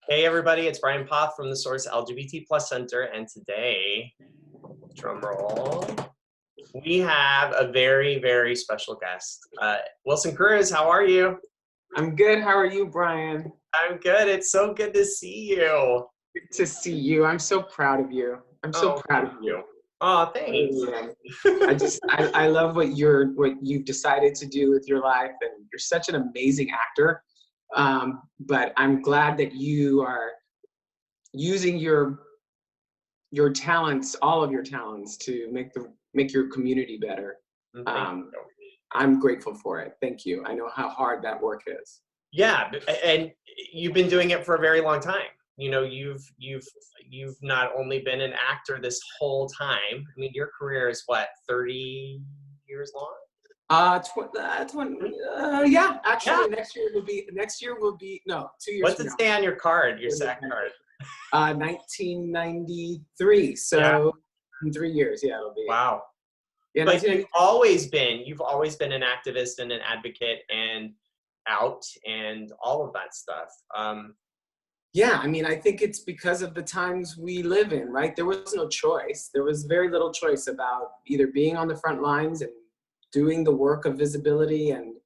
Hey everybody, it's Brian Poth from the Source LGBT Plus Center, and today, drum roll, we have a very, very special guest. Wilson Cruz, how are you? I'm good. How are you, Brian? I'm good. It's so good to see you. Good to see you. I'm so proud of you. I'm so Oh, proud thank of you. you. Oh, thanks. I love what you've decided to do with your life, and you're such an amazing actor. But I'm glad that you are using your talents, all of your talents, to make your community better. Thank Um, you. I'm grateful for it. Thank you. I know how hard that work is. Yeah, and you've been doing it for a very long time. You know, you've not only been an actor this whole time. I mean, your career is what, 30 years long? Yeah, actually, Yeah. next year will be no, 2 years What's from it now. say on your card, your SAC card? 1993. So Yeah. in 3 years, yeah, it'll be. Wow. Yeah, But you've always been an activist and an advocate and out and all of that stuff. Yeah, I mean, I think it's because of the times we live in, right? There was no choice. There was very little choice about either being on the front lines and doing the work of visibility and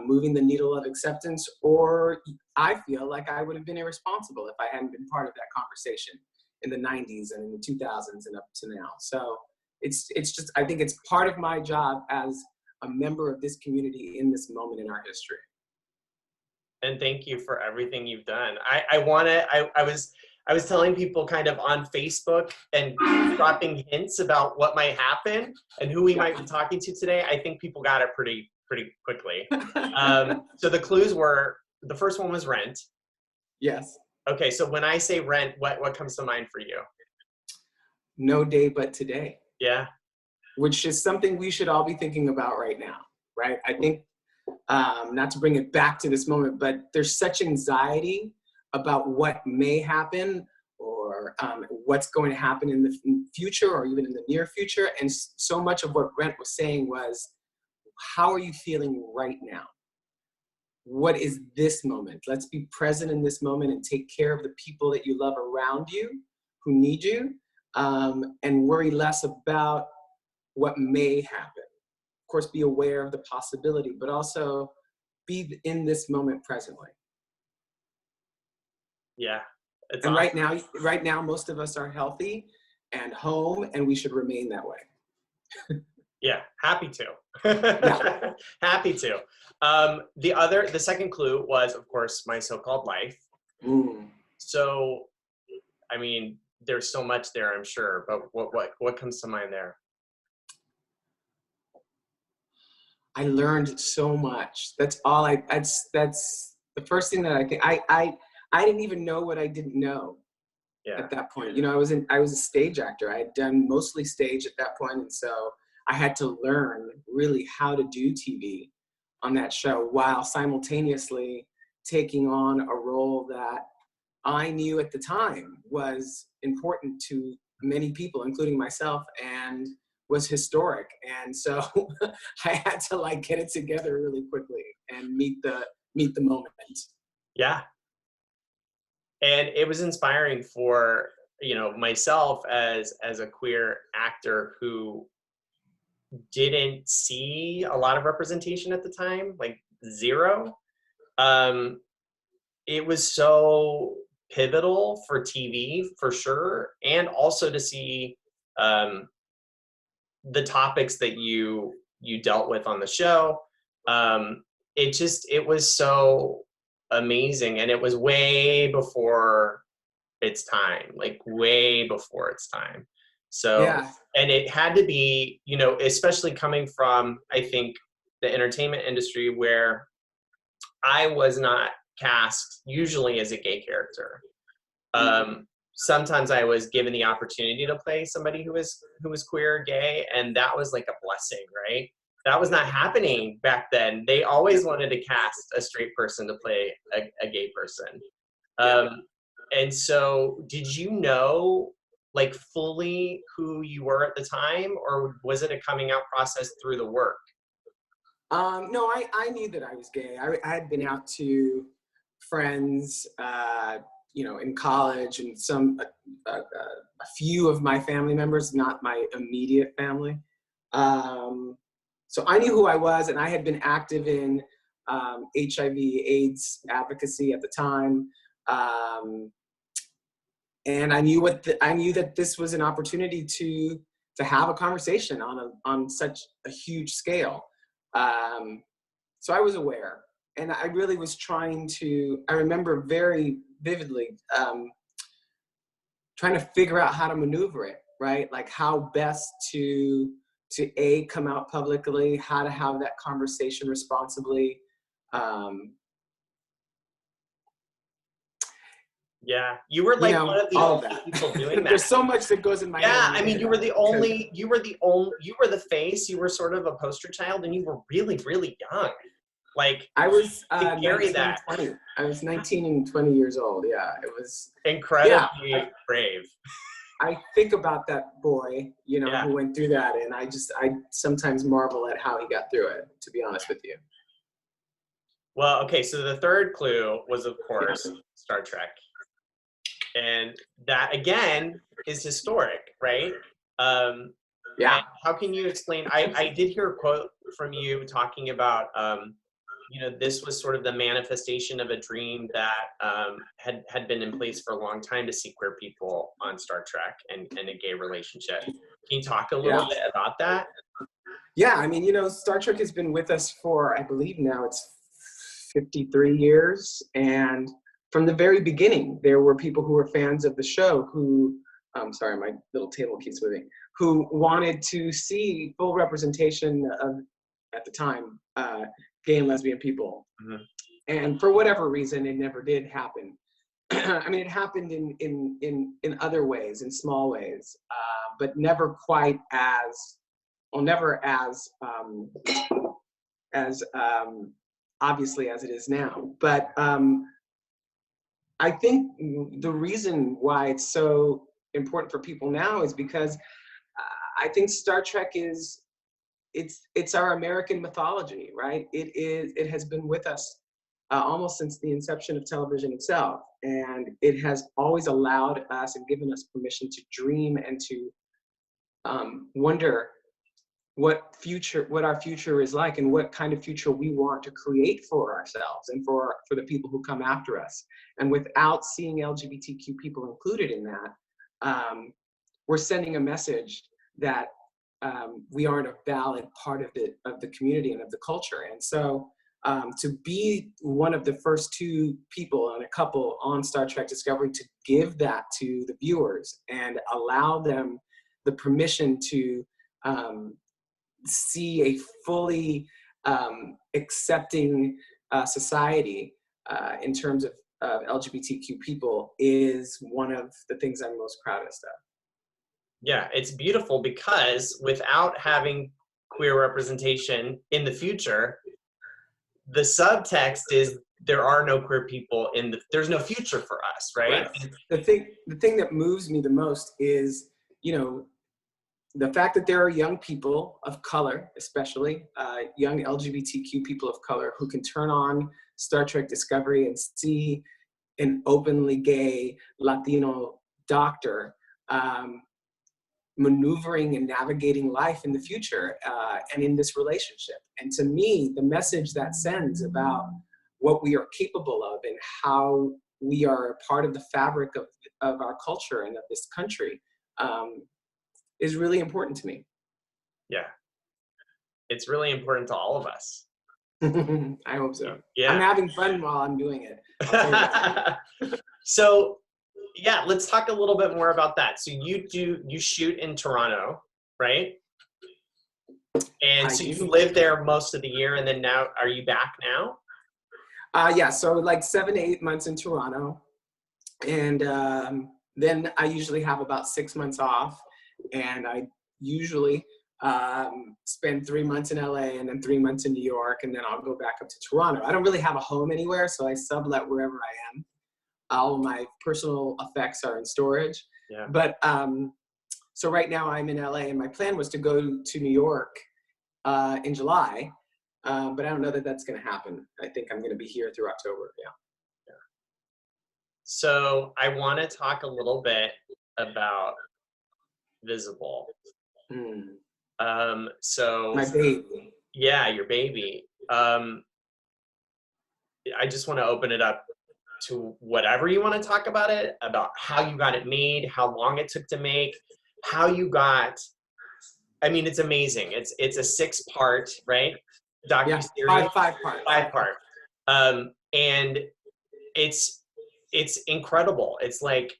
moving the needle of acceptance, or I feel like I would have been irresponsible if I hadn't been part of that conversation in the 90s and in the 2000s and up to now. So it's just, I think it's part of my job as a member of this community in this moment in our history. And thank you for everything you've done. I was telling people kind of on Facebook and dropping hints about what might happen and who we might be talking to today. I think people got it pretty quickly. So the clues were, the first one was rent. Yes. Okay, so when I say rent, what comes to mind for you? No Day But Today. Yeah. Which is something we should all be thinking about right now, right? I think, not to bring it back to this moment, but there's such anxiety about what may happen or what's going to happen in the future or even in the near future. And so much of what Brent was saying was, how are you feeling right now? What is this moment? Let's be present in this moment and take care of the people that you love around you who need you, and worry less about what may happen. Of course, be aware of the possibility, but also be in this moment presently. Yeah. And awesome. right now, most of us are healthy and home, and we should remain that way. Yeah, happy to. Yeah. Happy to. The second clue was, of course, my so-called life. So, I mean, there's so much there, I'm sure, but what comes to mind there? I learned so much. That's all that's the first thing that I think. I didn't even know what I didn't know at that point. You know, I was a stage actor. I had done mostly stage at that point, and so I had to learn really how to do TV on that show while simultaneously taking on a role that I knew at the time was important to many people, including myself, and was historic. And so I had to like get it together really quickly and meet the moment. Yeah. And it was inspiring for, you know, myself as a queer actor who didn't see a lot of representation at the time, like zero. It was so pivotal for TV for sure, and also to see the topics that you dealt with on the show. It was so amazing, and it was way before its time, like way before its time. So, yeah. And it had to be, you know, especially coming from, I think, the entertainment industry where I was not cast usually as a gay character. Sometimes I was given the opportunity to play somebody who was queer, gay, and that was like a blessing, right? That was not happening back then. They always wanted to cast a straight person to play a gay person. And so did you know like fully who you were at the time, or was it a coming out process through the work? No, I knew that I was gay. I had been out to friends, in college, and a few of my family members, not my immediate family. So I knew who I was, and I had been active in HIV/AIDS advocacy at the time. And I knew that this was an opportunity to have a conversation on such a huge scale. So I was aware, and I really was trying to. I remember very vividly trying to figure out how to maneuver it, right? Like how best to come out publicly, how to have that conversation responsibly. Yeah, you were like one of the only people doing that. There's so much that goes in my head. Yeah, I mean, you were the face. You were sort of a poster child, and you were really, really young. Like I was 19 and 20. I was 19 and 20 years old. Yeah, it was incredibly brave. I think about that boy, who went through that, and I sometimes marvel at how he got through it, to be honest with you. Well, okay, so the third clue was, of course, Star Trek. And that, again, is historic, right? Yeah. How can you explain? I did hear a quote from you talking about, this was sort of the manifestation of a dream that had been in place for a long time to see queer people on Star Trek and a gay relationship. Can you talk a little bit about that? Yeah, I mean, Star Trek has been with us for, I believe now it's 53 years. And from the very beginning, there were people who were fans of the show who, sorry, my little table keeps moving, who wanted to see full representation of, at the time, gay and lesbian people. Mm-hmm. And for whatever reason, it never did happen. I mean, it happened in other ways, in small ways, but never quite never as obviously as it is now. But I think the reason why it's so important for people now is because I think Star Trek it's our American mythology, right? It has been with us almost since the inception of television itself, and it has always allowed us and given us permission to dream and to wonder what our future is like, and what kind of future we want to create for ourselves and for the people who come after us. And without seeing LGBTQ people included in that, we're sending a message that we aren't a valid part of the community and of the culture. And so to be one of the first two people and a couple on Star Trek Discovery to give that to the viewers and allow them the permission to see a fully accepting society in terms of LGBTQ people is one of the things I'm most proudest of. Yeah, it's beautiful because without having queer representation in the future, the subtext is there are no queer people there's no future for us, right? The thing that moves me the most is, the fact that there are young people of color, especially young LGBTQ people of color, who can turn on Star Trek Discovery and see an openly gay Latino doctor maneuvering and navigating life in the future and in this relationship. And to me, the message that sends about what we are capable of and how we are a part of the fabric of our culture and of this country is really important to me. Yeah. It's really important to all of us. I hope so. Yeah. I'm having fun while I'm doing it. So, yeah, let's talk a little bit more about that. So you shoot in Toronto, right? And so you live there most of the year, and then now, are you back now? Yeah, so like 7 to 8 months in Toronto. And then I usually have about 6 months off. And I usually spend 3 months in LA and then 3 months in New York, and then I'll go back up to Toronto. I don't really have a home anywhere, so I sublet wherever I am. All of my personal effects are in storage. Yeah. But so right now I'm in LA, and my plan was to go to New York in July, but I don't know that that's going to happen. I think I'm going to be here through October. Yeah. So I want to talk a little bit about Visible. Mm. So My baby. yeah, your baby. I just want to open it up to whatever you want to talk about it, about how you got it made, how long it took to make, how you got. I mean, it's amazing. It's a 6-part, right, Yeah, docu-series, five part. 5-part, and it's incredible. It's like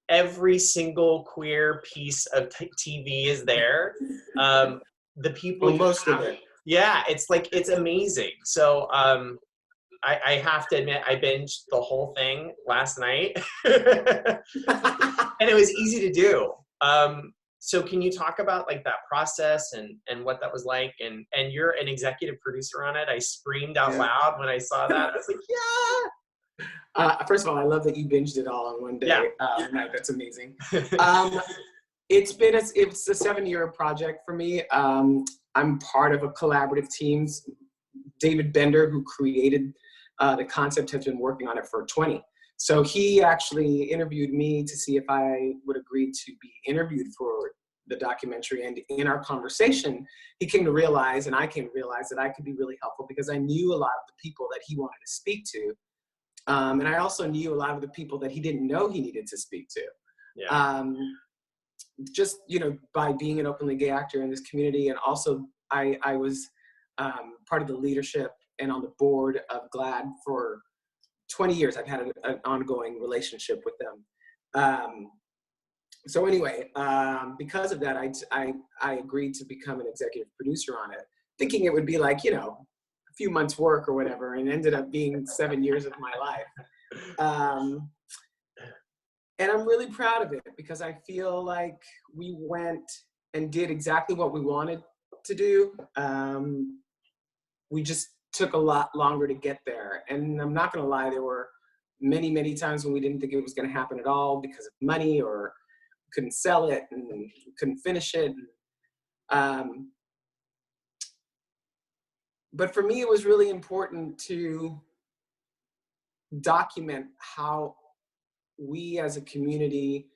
every single queer piece of TV is there. The people Well, you most of have, it. yeah, it's like it's amazing. So I have to admit, I binged the whole thing last night, and it was easy to do. So can you talk about like that process and what that was like? And you're an executive producer on it. I screamed out Yeah. loud when I saw that. I was like, yeah. First of all, I love that you binged it all in one day. Yeah. Night. That's amazing. It's a 7-year project for me. I'm part of a collaborative team. David Bender, who created the concept, has been working on it for 20. So he actually interviewed me to see if I would agree to be interviewed for the documentary. And in our conversation, he came to realize, and I came to realize, that I could be really helpful because I knew a lot of the people that he wanted to speak to. And I also knew a lot of the people that he didn't know he needed to speak to. Yeah. Just, by being an openly gay actor in this community. And also I was part of the leadership and on the board of GLAAD for 20 years. I've had an ongoing relationship with them. So anyway, because of that, I agreed to become an executive producer on it, thinking it would be like, a few months work or whatever, and ended up being 7 years of my life. And I'm really proud of it because I feel like we went and did exactly what we wanted to do. We just took a lot longer to get there. And I'm not gonna lie, there were many, many times when we didn't think it was gonna happen at all because of money, or couldn't sell it and couldn't finish it. But for me, it was really important to document how we as a community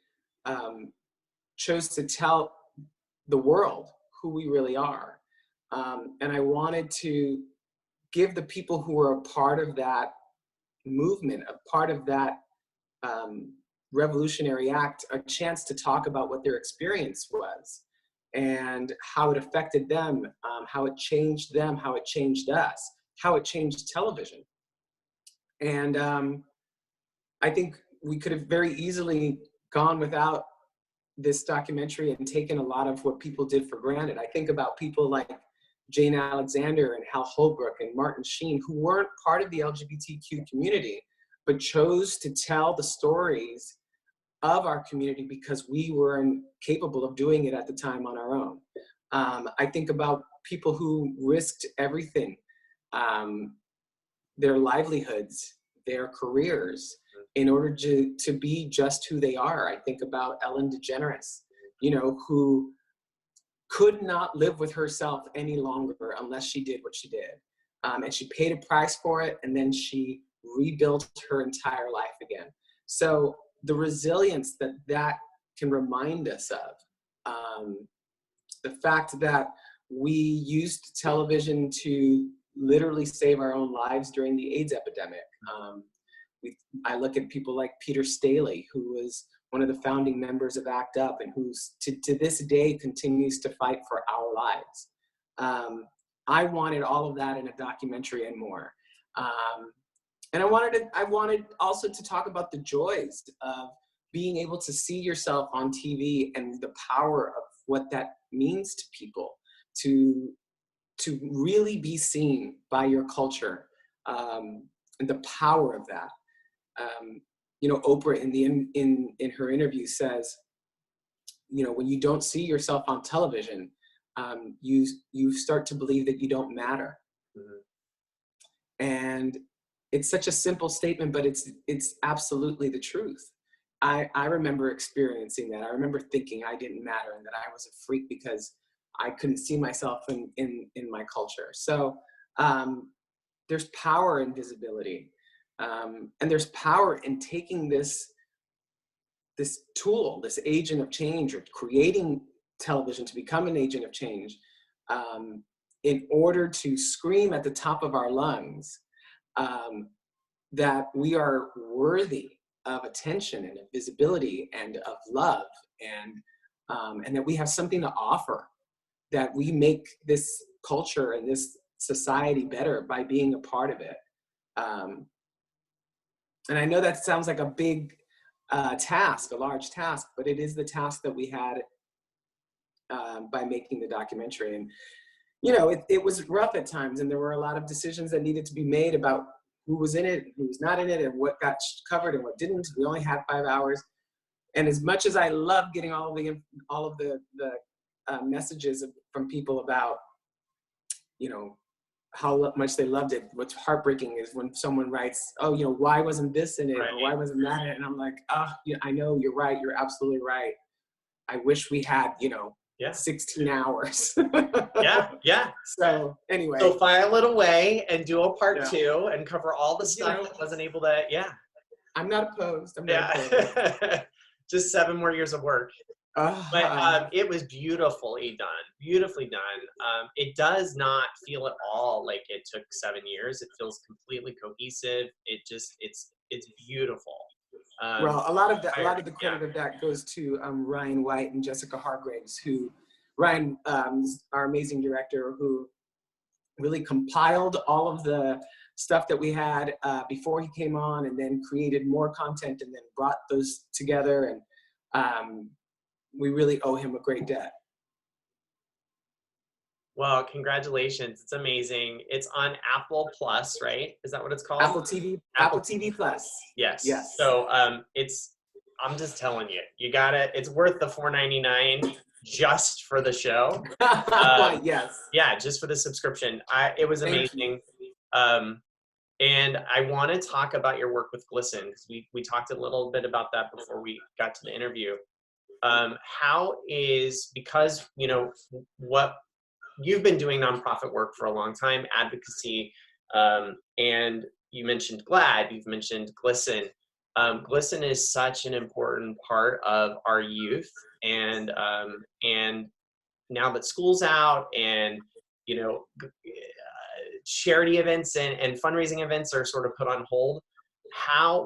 chose to tell the world who we really are. And I wanted to give the people who were a part of that movement, a part of that revolutionary act, a chance to talk about what their experience was and how it affected them, how it changed them, how it changed us, how it changed television. And I think we could have very easily gone without this documentary and taken a lot of what people did for granted. I think about people like Jane Alexander and Hal Holbrook and Martin Sheen, who weren't part of the LGBTQ community, but chose to tell the stories of our community because we weren't capable of doing it at the time on our own. I think about people who risked everything, their livelihoods, their careers, in order to be just who they are. I think about Ellen DeGeneres, who could not live with herself any longer unless she did what she did. And she paid a price for it, and then she rebuilt her entire life again. So the resilience that can remind us of, the fact that we used television to literally save our own lives during the AIDS epidemic. I look at people like Peter Staley, who was one of the founding members of ACT UP and who's to this day continues to fight for our lives. I wanted all of that in a documentary and more. And I wanted also to talk about the joys of being able to see yourself on TV and the power of what that means to people, to really be seen by your culture, and the power of that. Oprah in her interview says, when you don't see yourself on television, you start to believe that you don't matter. Mm-hmm. And it's such a simple statement, but it's absolutely the truth. I remember experiencing that. I remember thinking I didn't matter and that I was a freak because I couldn't see myself in my culture. So there's power in visibility. And there's power in taking this tool, this agent of change, or creating television to become an agent of change, in order to scream at the top of our lungs that we are worthy of attention and of visibility and of love, and that we have something to offer, that we make this culture and this society better by being a part of it. And I know that sounds like a big task, a large task, but it is the task that we had by making the documentary. And, you know, it was rough at times, and there were a lot of decisions that needed to be made about who was in it, who was not in it, and what got covered and what didn't. We only had 5 hours. And as much as I love getting all of the messages from people about, you know, how much they loved it, what's heartbreaking is when someone writes, oh, you know, why wasn't this in it, right. or why wasn't that in it? And I'm like, oh, yeah, I know, you're right, you're absolutely right. I wish we had, you know, 16 hours. Yeah. So anyway. So file it away and do a part 2 and cover all the stuff that wasn't able to, I'm not opposed. I'm not opposed. Just 7 more years of work. But it was beautifully done. It does not feel at all like it took 7 years. It feels completely cohesive. It's beautiful. Well, a lot of the credit of that goes to Ryan White and Jessica Hargraves, who Ryan, our amazing director, who really compiled all of the stuff that we had before he came on, and then created more content and then brought those together. And we really owe him a great debt. Well, congratulations. It's amazing. It's on Apple Plus, right? Is that what it's called? Apple TV Plus. Yes. Yes. So I'm just telling you, you got it. It's worth the $4.99 just for the show. Yes. Yeah, just for the subscription. It was amazing. And I want to talk about your work with Glisten, because we talked a little bit about that before we got to the interview. Because, you know, what you've been doing nonprofit work for a long time, advocacy, and you mentioned GLAAD, you've mentioned Glisten. Glisten is such an important part of our youth, and now that school's out, and, you know, charity events and fundraising events are sort of put on hold,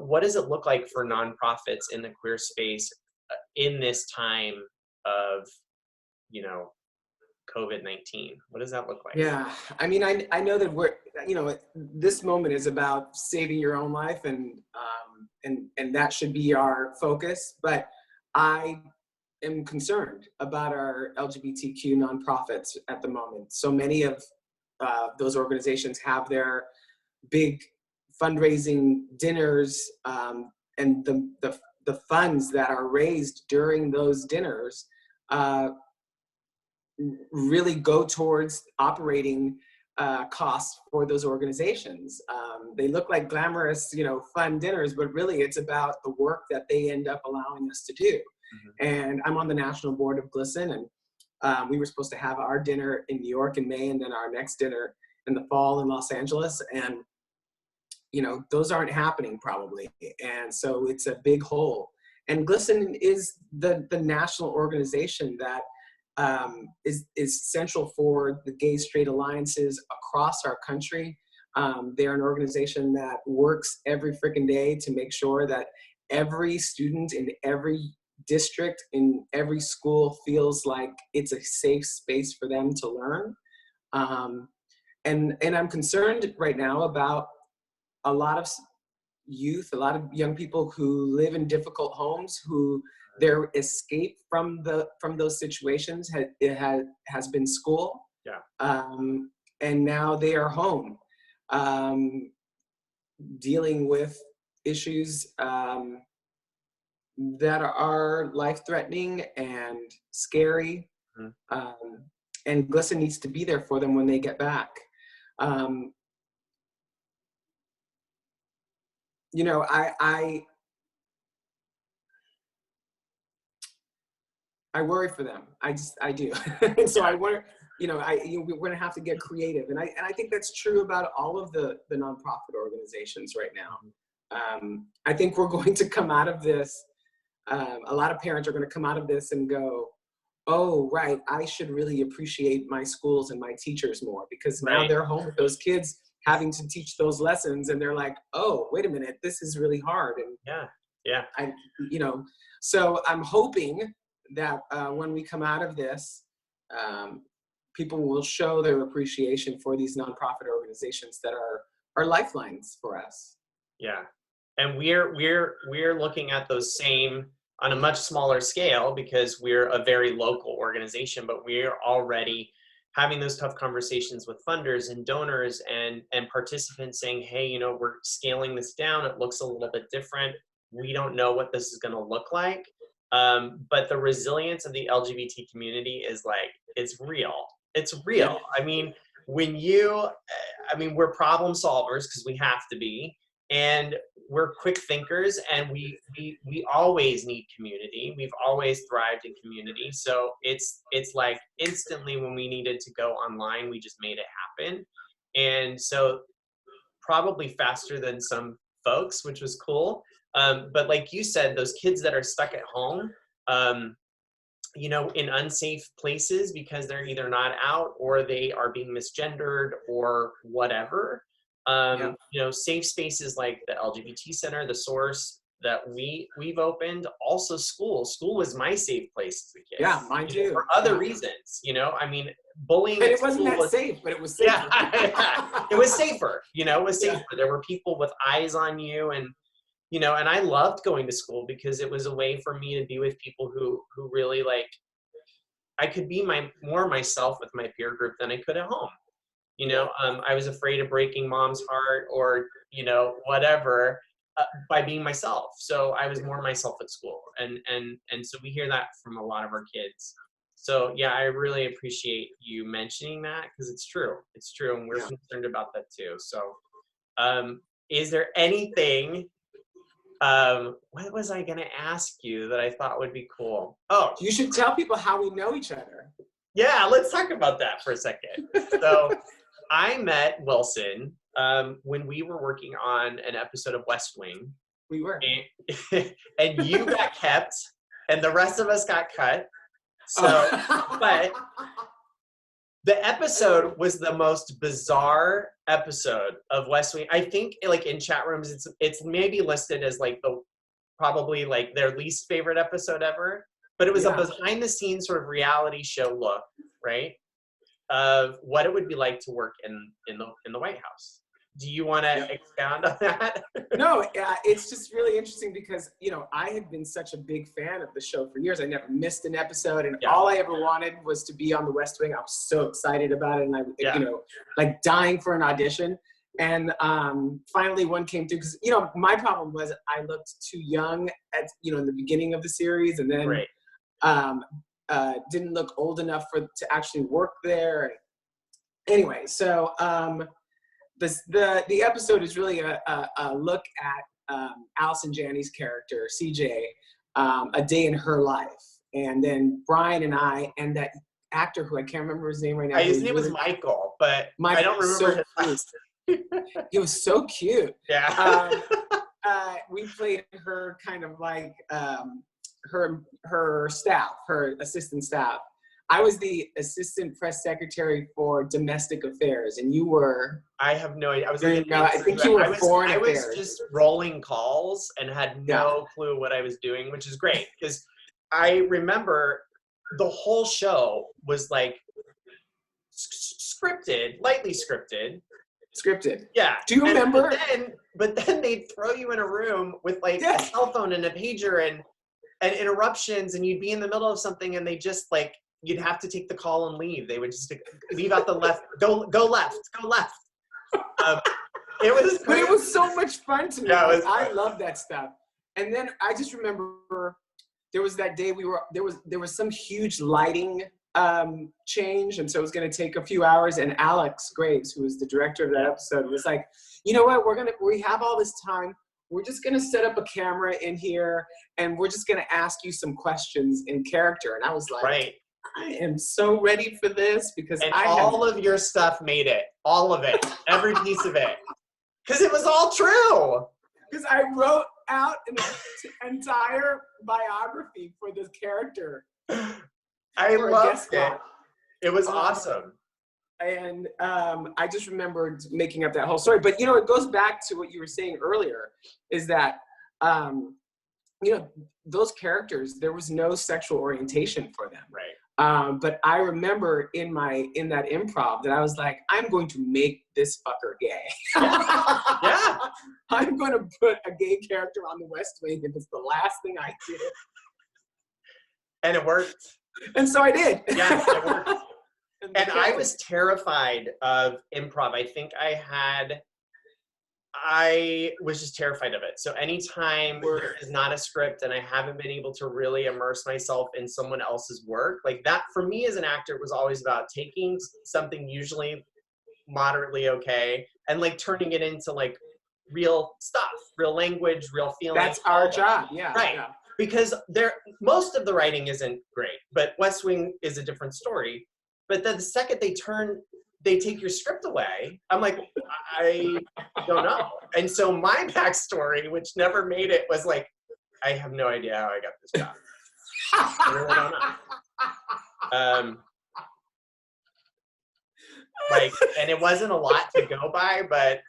what does it look like for nonprofits in the queer space in this time of, you know, COVID-19? What does that look like? Yeah, I mean, I know that this moment is about saving your own life, and that should be our focus. But I am concerned about our LGBTQ nonprofits at the moment. So many of those organizations have their big fundraising dinners, and the funds that are raised during those dinners really go towards operating costs for those organizations. They look like glamorous, you know, fun dinners, but really it's about the work that they end up allowing us to do. Mm-hmm. And I'm on the national board of Glisten, and we were supposed to have our dinner in New York in May, and then our next dinner in the fall in Los Angeles. And, you know, those aren't happening probably. And so it's a big hole. And Glisten is the national organization that is central for the gay straight alliances across our country. They're an organization that works every freaking day to make sure that every student in every district, in every school, feels like it's a safe space for them to learn. And I'm concerned right now about a lot of youth, a lot of young people who live in difficult homes, who their escape from those situations has been school. Yeah. And now they are home, dealing with issues that are life-threatening and scary. Mm-hmm. And Glisten needs to be there for them when they get back. You know, I worry for them. I do. And so I wonder, you know, we're going to have to get creative. And I think that's true about all of the nonprofit organizations right now. I think we're going to come out of this. A lot of parents are going to come out of this and go, oh, right, I should really appreciate my schools and my teachers more, because now they're home with those kids having to teach those lessons, and they're like, oh, wait a minute, this is really hard. And so I'm hoping that when we come out of this, people will show their appreciation for these nonprofit organizations that are lifelines for us. Yeah, and we're looking at those same on a much smaller scale, because we're a very local organization, but we're already having those tough conversations with funders and donors and participants saying, hey, you know, we're scaling this down. It looks a little bit different. We don't know what this is going to look like. But the resilience of the LGBT community is like, it's real. It's real. I mean, we're problem solvers because we have to be, and we're quick thinkers, and we always need community. We've always thrived in community. So it's like instantly when we needed to go online, we just made it happen. And so probably faster than some folks, which was cool. But like you said, those kids that are stuck at home, you know, in unsafe places because they're either not out or they are being misgendered or whatever. You know, safe spaces like the LGBT Center, the Source that we've opened, also school was my safe place as a kid. Yeah, mine too. For other reasons, you know, I mean, bullying. And it wasn't that safe, but it was safer. Yeah, it was safer, you know, it was safer. There were people with eyes on you, and, you know, and I loved going to school because it was a way for me to be with people who really, like, I could be more myself with my peer group than I could at home. You know, I was afraid of breaking mom's heart or, you know, whatever, by being myself. So I was more myself at school. And so we hear that from a lot of our kids. So yeah, I really appreciate you mentioning that, because it's true. It's true. And we're concerned about that too. So is there anything, what was I going to ask you that I thought would be cool? Oh, you should tell people how we know each other. Yeah, let's talk about that for a second. So I met Wilson when we were working on an episode of West Wing. We were. And you got kept, and the rest of us got cut. So, but the episode was the most bizarre episode of West Wing. I think, like, in chat rooms, it's maybe listed as like probably like their least favorite episode ever. But it was a behind the scenes sort of reality show look, right, of what it would be like to work in the White House. Do you want to expound on that? No, it's just really interesting because, you know, I had been such a big fan of the show for years. I never missed an episode, and all I ever wanted was to be on the West Wing. I was so excited about it, and I, you know, like dying for an audition. And finally one came through, because, you know, my problem was I looked too young at, you know, in the beginning of the series, and then didn't look old enough to actually work there. Anyway, so the episode is really a look at Allison Janney's character, CJ, a day in her life. And then Brian and I, and that actor who I can't remember his name right now. His name was Michael, but I don't remember his name. He was so cute. Yeah. We played her kind of like her staff, her assistant staff. I was the assistant press secretary for domestic affairs, and you were. I have no idea. I think you were foreign affairs. I was just rolling calls and had no clue what I was doing, which is great, because I remember the whole show was like scripted, lightly scripted. Yeah. Do you remember? But then they'd throw you in a room with like a cell phone and a pager and interruptions, and you'd be in the middle of something, and they just like. You'd have to take the call and leave. They would just leave out the left. Go left. It was so much fun to me. Yeah, I love that stuff. And then I just remember there was that day there was some huge lighting change, and so it was going to take a few hours. And Alex Graves, who was the director of that episode, was like, you know what? We have all this time. We're just going to set up a camera in here, and we're just going to ask you some questions in character. And I was like, right. I am so ready for this, because all of your stuff made it. All of it. Every piece of it. Because it was all true. Because I wrote out an entire biography for this character. I loved it. Spot. It was awesome. And I just remembered making up that whole story. But, you know, it goes back to what you were saying earlier, is that, you know, those characters, there was no sexual orientation for them. Right. But I remember in that improv that I was like, I'm going to make this fucker gay. Yeah. I'm going to put a gay character on the West Wing if it's the last thing I do. And it worked. And so I did. Yeah, it worked. And I was terrified of improv. I was just terrified of it. So anytime there is not a script and I haven't been able to really immerse myself in someone else's work, like that for me as an actor, it was always about taking something usually moderately okay and like turning it into like real stuff, real language, real feelings. That's our job. Yeah. Right. Yeah. Because most of the writing isn't great, but West Wing is a different story. But then the second they take your script away, I'm like, I don't know. And so my backstory, which never made it, was like, I have no idea how I got this job. I really don't know. Like, and it wasn't a lot to go by, but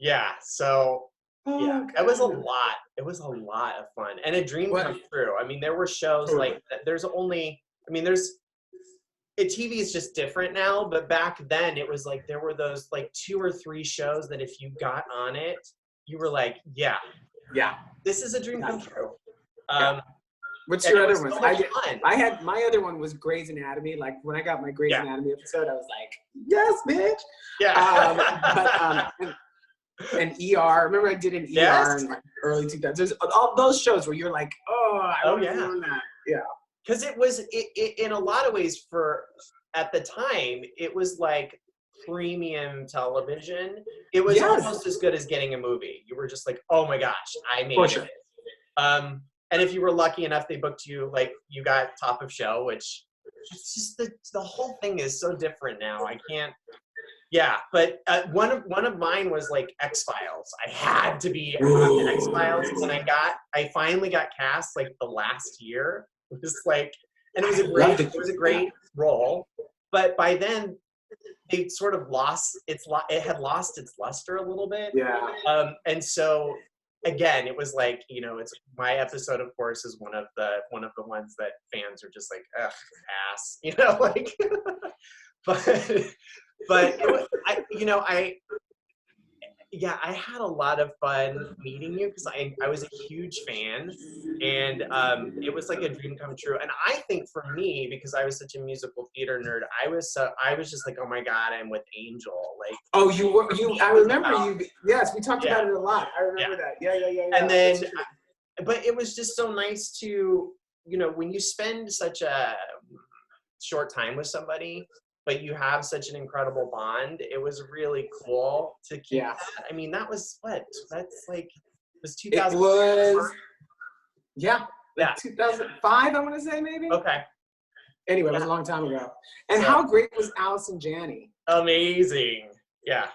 yeah. So yeah, it was a lot. It was a lot of fun and a dream come true. I mean, there were shows like TV is just different now, but back then it was like there were those like 2 or 3 shows that if you got on it, you were like, yeah, this is a dream come true. What's your other one? I had my other one was Grey's Anatomy. Like when I got my Grey's Anatomy episode, I was like, yes, bitch. Yeah. And ER. Remember I did an ER in like early 2000s. There's all those shows where you're like, I want to learn that. Yeah. Because it was, in a lot of ways, at the time, it was like premium television. It was almost as good as getting a movie. You were just like, oh my gosh, I made it. And if you were lucky enough, they booked you, like you got top of show, which it's just the whole thing is so different now. I can't. Yeah, but one of mine was like X-Files. I had to be on X-Files, and I finally got cast like the last year. It was like, and it was a great role, but by then it sort of it had lost its luster a little bit. Yeah. And so again, it was like, you know, it's my episode, of course, is one of the ones that fans are just like, ugh, ass, you know, like, but it was, I had a lot of fun meeting you because I was a huge fan, and it was like a dream come true. And I think for me, because I was such a musical theater nerd, I was just like, oh my God, I'm with Angel. Like, I remember you. Yes, we talked about it a lot. I remember that. Yeah. And then, but it was just so nice to, you know, when you spend such a short time with somebody, but you have such an incredible bond. It was really cool to keep that. I mean, that was that's like, it was 2000. It was, 2005, I want to say maybe. Okay. Anyway, it was a long time ago. And how great was Allison Janney? Amazing. Yeah.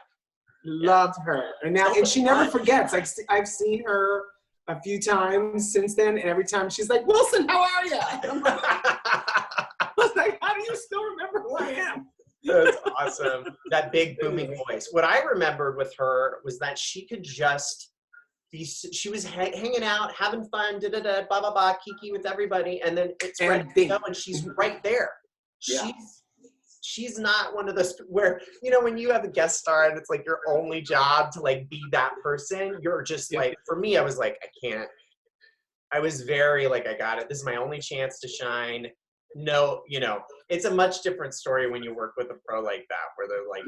Loved her. And she never forgets. Like, I've seen her a few times since then, and every time she's like, Wilson, how are you? I was like, how do you still remember who I am? That's awesome. That big booming voice. What I remembered with her was that she could just be, she was hanging out, having fun, blah, blah, blah, kiki with everybody. And then it's ready to go, and she's right there. She's not one of those where, you know, when you have a guest star and it's like your only job to like be that person, you're just like, for me, I was like, I was very like, I got it. This is my only chance to shine. No, you know, it's a much different story when you work with a pro like that, where they're like,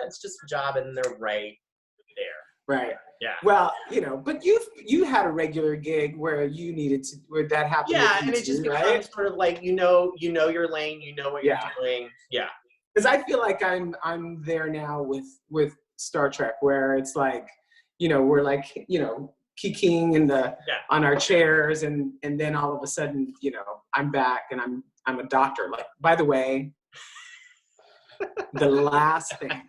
it's just a job, and they're right there. Right. Yeah. Well, you know, but you had a regular gig where you needed to, where that happened. Yeah, and it just becomes sort of like, you know your lane, you know what you're doing. Yeah. Because I feel like I'm there now with Star Trek, where it's like, you know, we're like, you know, kikiing on our chairs, and then all of a sudden, you know, I'm back and I'm a doctor. Like, by the way, the last thing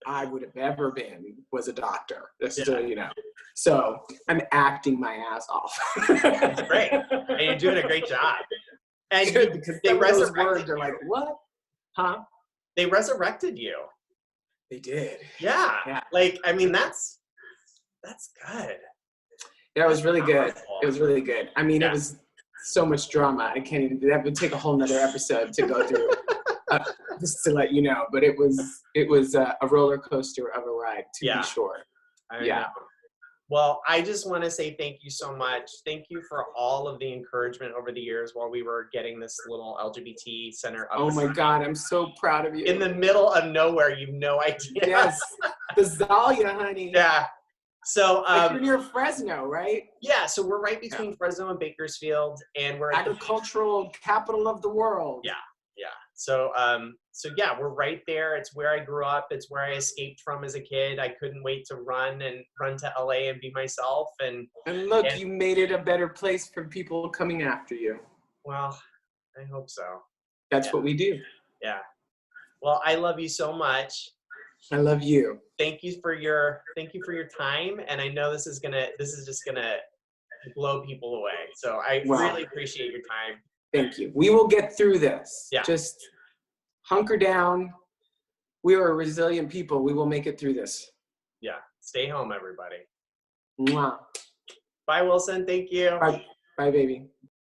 I would have ever been was a doctor. Just Yeah. so you know. So I'm acting my ass off. It's great. And you're doing a great job. And Good, because they some of those resurrected words are like, what? Huh? They resurrected you. They did. Yeah. Yeah. Like, I mean, that's good. Yeah, it was really good. Powerful. It was really good. I mean, Yeah. It was so much drama. I can't even, that would take a whole nother episode to go through, just to let you know. But it was a roller coaster of a ride, to be sure. I know. Well, I just want to say thank you so much. Thank you for all of the encouragement over the years while we were getting this little LGBT center up. Oh my God, I'm so proud of you. In the middle of nowhere, you've no idea. Yes, the Zalia, honey. Yeah. So you're near Fresno, right? Yeah, so we're right between Fresno and Bakersfield, and we're agricultural capital of the world. Yeah. So yeah, we're right there. It's where I grew up. It's where I escaped from as a kid. I couldn't wait to run to LA and be myself. And look, you made it a better place for people coming after you. Well, I hope so. That's what we do. Yeah. Well, I love you so much. I love you. Thank you for your time. And I know this is just gonna blow people away. So I really appreciate your time. Thank you. We will get through this. Yeah. Just hunker down. We are a resilient people. We will make it through this. Yeah. Stay home, everybody. Mwah. Bye, Wilson. Thank you. Bye, baby.